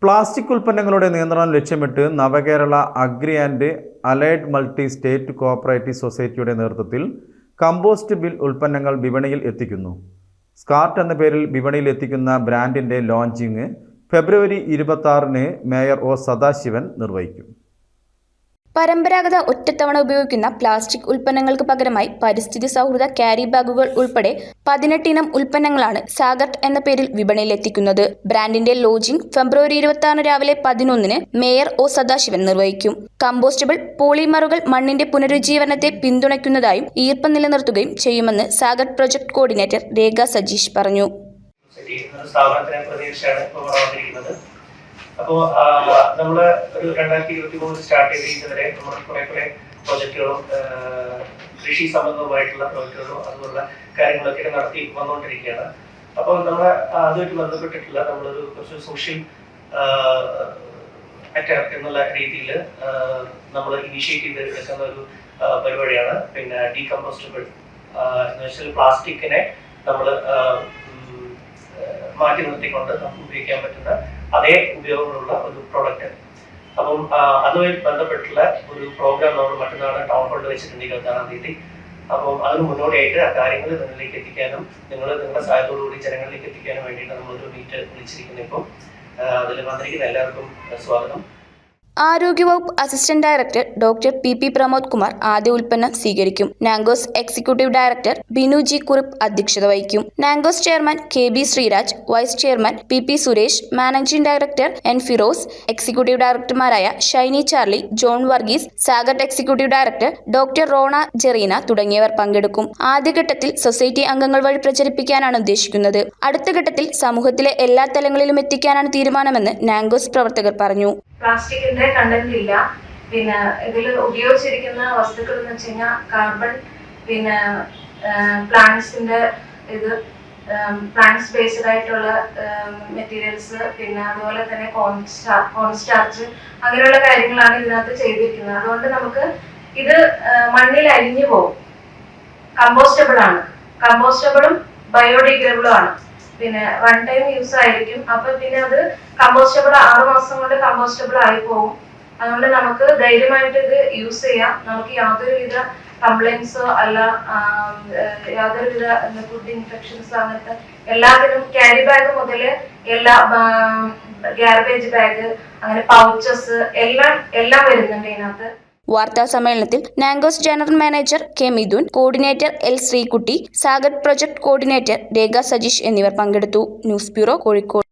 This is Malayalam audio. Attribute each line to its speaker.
Speaker 1: പ്ലാസ്റ്റിക് ഉൽപ്പന്നങ്ങളുടെ നിയന്ത്രണം ലക്ഷ്യമിട്ട് Navakerala agri and allied multi state cooperative സൊസൈറ്റിയുടെ നേതൃത്വത്തിൽ കമ്പോസ്റ്റ് ബിൽ ഉൽപ്പന്നങ്ങൾ വിപണിയിൽ എത്തിക്കുന്നു. സ്കാർട്ട് എന്ന പേരിൽ വിപണിയിൽ എത്തിക്കുന്ന ബ്രാൻഡിൻ്റെ ലോഞ്ചിങ് ഫെബ്രുവരി 26-ന് മേയർ ഒ സദാശിവൻ നിർവഹിക്കും.
Speaker 2: പരമ്പരാഗത ഒറ്റത്തവണ ഉപയോഗിക്കുന്ന പ്ലാസ്റ്റിക് ഉൽപ്പന്നങ്ങൾക്ക് പകരമായി പരിസ്ഥിതി സൗഹൃദ ക്യാരി ബാഗുകൾ ഉൾപ്പെടെ 18 ഇനം ഉൽപ്പന്നങ്ങളാണ് സാഗർട്ട് എന്ന പേരിൽ വിപണിയിലെത്തിക്കുന്നത്. ബ്രാൻഡിന്റെ ലോഞ്ചിങ് ഫെബ്രുവരി 26 രാവിലെ 11-ന് മേയർ ഒ സദാശിവൻ നിർവഹിക്കും. കമ്പോസ്റ്റബിൾ പോളിമറുകൾ മണ്ണിന്റെ പുനരുജ്ജീവനത്തെ പിന്തുണയ്ക്കുന്നതായും ഈർപ്പം നിലനിർത്തുകയും ചെയ്യുമെന്ന് സാഗർട്ട് പ്രൊജക്ട് കോർഡിനേറ്റർ രേഖ സജീഷ് പറഞ്ഞു.
Speaker 3: അപ്പോൾ നമ്മൾ ഒരു 2023 സ്റ്റാർട്ട് ചെയ്ത് ഇതുവരെ നമ്മൾ കുറെ പ്രൊജക്റ്റുകളും കൃഷി സംബന്ധമായിട്ടുള്ള പ്രൊജക്റ്റുകളും അതുപോലുള്ള കാര്യങ്ങളൊക്കെ നടത്തി വന്നുകൊണ്ടിരിക്കുകയാണ്. അപ്പോൾ നമ്മൾ അതുമായിട്ട് ബന്ധപ്പെട്ടിട്ടുള്ള നമ്മളൊരു കുറച്ച് സോഷ്യൽ അറ്റാക്ക് എന്നുള്ള രീതിയിൽ നമ്മൾ ഇനിഷ്യേറ്റ് ചെയ്ത് എടുക്കുന്ന ഒരു പരിപാടിയാണ്. പിന്നെ ഡീകമ്പോസ്റ്റബിൾ എന്ന് വെച്ചാൽ പ്ലാസ്റ്റിക്കിനെ നമ്മൾ മാറ്റി നിർത്തിക്കൊണ്ട് നമുക്ക് ഉപയോഗിക്കാൻ പറ്റുന്ന അതേ ഉപയോഗമുള്ള ഒരു പ്രോഡക്റ്റ്. അപ്പം അതുമായി ബന്ധപ്പെട്ടുള്ള ഒരു പ്രോഗ്രാം നമ്മൾ മറ്റന്നാൾ ടൗൺ ഹാളിൽ വെച്ചിട്ടുണ്ട് 26-ാം തീയതി. അപ്പം അതിന് മുന്നോടിയായിട്ട് ആ കാര്യങ്ങൾ നിങ്ങളിലേക്ക് എത്തിക്കാനും നിങ്ങളുടെ സഹായത്തോടുകൂടി ജനങ്ങളിലേക്ക് എത്തിക്കാനും വേണ്ടിയിട്ട് നമ്മളൊരു മീറ്റ് വിളിച്ചിരിക്കുന്നു. ഇപ്പം അതിൽ വന്നിരിക്കുന്ന എല്ലാവർക്കും സ്വാഗതം.
Speaker 2: ആരോഗ്യവകുപ്പ് assistant director doctor P Pramod Kumar ആദ്യ ഉൽപ്പന്നം സ്വീകരിക്കും. Nancos executive director Binu G Kurup അധ്യക്ഷത വഹിക്കും. Nancos chairman K B. Sreeraj, vice chairman P Suresh, managing director N Firoz, executive ഡയറക്ടർമാരായ Shiny Charlie, John Varghese, Sagart executive director doctor Rona Jereena തുടങ്ങിയവർ പങ്കെടുക്കും. ആദ്യഘട്ടത്തിൽ സൊസൈറ്റി അംഗങ്ങൾ വഴി പ്രചരിപ്പിക്കാനാണ് ഉദ്ദേശിക്കുന്നത്. അടുത്ത ഘട്ടത്തിൽ സമൂഹത്തിലെ എല്ലാ തലങ്ങളിലും എത്തിക്കാനാണ് തീരുമാനമെന്ന് നാങ്കോസ് പ്രവർത്തകർ പറഞ്ഞു.
Speaker 4: പ്ലാസ്റ്റിക്കിന്റെ കണ്ടന്റ് ഇല്ല. പിന്നെ ഇതിൽ ഉപയോഗിച്ചിരിക്കുന്ന വസ്തുക്കൾ എന്ന് വെച്ച് കഴിഞ്ഞാൽ കാർബൺ, പിന്നെ പ്ലാന്റ്സിന്റെ പ്ലാന്റ്സ് ബേസ്ഡ് ആയിട്ടുള്ള മെറ്റീരിയൽസ്, പിന്നെ അതുപോലെ തന്നെ കോൺസ്റ്റാർച്ച് അങ്ങനെയുള്ള കാര്യങ്ങളാണ് ഇതിനകത്ത് ചെയ്തിരിക്കുന്നത്. അതുകൊണ്ട് നമുക്ക് ഇത് മണ്ണിൽ അലിഞ്ഞു പോകും. കമ്പോസ്റ്റബിൾ ആണ്, കമ്പോസ്റ്റബിളും ബയോഡിഗ്രേഡബിളും ആണ്. പിന്നെ 1 ടൈം യൂസ് ആയിരിക്കും. അപ്പൊ പിന്നെ അത് കമ്പോസ്റ്റബിൾ 6 മാസം കൊണ്ട് കമ്പോസ്റ്റബിൾ ആയി പോകും. അതുകൊണ്ട് നമുക്ക് ധൈര്യമായിട്ട് ഇത് യൂസ് ചെയ്യാം. നമുക്ക് യാതൊരുവിധ കംപ്ലൈൻസോ അല്ല യാതൊരുവിധ ഫുഡ് ഇൻഫെക്ഷൻസോ അങ്ങനത്തെ എല്ലാത്തിനും ക്യാരി ബാഗ് മുതൽ എല്ലാ ഗാർബേജ് ബാഗ് അങ്ങനെ പൗച്ചസ് എല്ലാം വരുന്നുണ്ട് ഇതിനകത്ത്.
Speaker 2: വാർത്താ സമ്മേളനത്തിൽ Nancos general manager K Mithun, coordinator L Sreekutty, Sagart project coordinator Rekha Sajeesh എന്നിവർ പങ്കെടുത്തു. News bureau, Kozhikode.